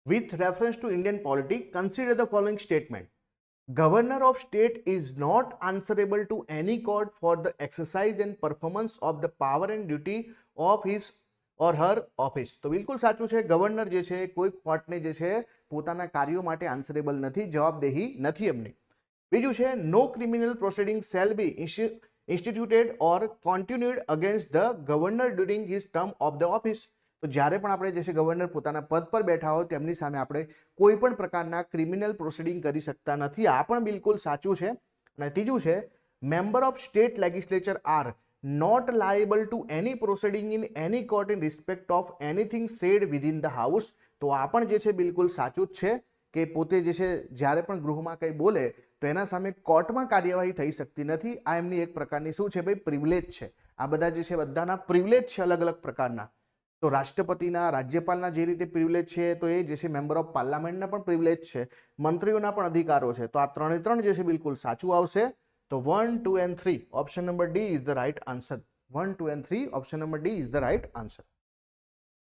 with reference to Indian polity, consider the following statement. Governor of state is not answerable to any court for the exercise and performance of the power and duty of his or her office. તો બિલકુલ સાચું છે. Governor જે છે કોઈ કોર્ટને જે છે પોતાના કાર્યો માટે આન્સરેબલ નથી, જવાબદેહી નથી એમની. બીજું છે no criminal proceeding shall be instituted or continued against the governor during his term of the office. તો જ્યારે પણ આપણે જે છે ગવર્નર પોતાના પદ પર બેઠા હોય તેમની સામે આપણે કોઈ પણ પ્રકારના ક્રિમિનલ પ્રોસિડિંગ કરી શકતા નથી. આ પણ બિલકુલ સાચું છે. અને ત્રીજું છે member of state legislature are not liable to any proceeding in any court in respect of anything said within the house. તો આ પણ જે છે બિલકુલ સાચું જ છે કે પોતે જે છે જ્યારે પણ ગૃહમાં કંઈ બોલે તો એના સામે કોર્ટમાં કાર્યવાહી થઈ શકતી નથી. આ એમની એક પ્રકારની શું છે ભાઈ, પ્રિવિલેજ છે. આ બધા જે છે બધાના પ્રિવિલેજ છે અલગ અલગ પ્રકારના. તો રાષ્ટ્રપતિના, રાજ્યપાલના જે રીતે પ્રિવિલેજ છે તો એ જે છે મેમ્બર ઓફ પાર્લામેન્ટના પણ પ્રિવિલેજ છે, મંત્રીઓના પણ અધિકારો છે. તો આ ત્રણે ત્રણ જે છે બિલકુલ સાચું આવશે. તો 1, 2 and 3 option number D is the right answer. 1, 2 and 3 option number D is the right answer.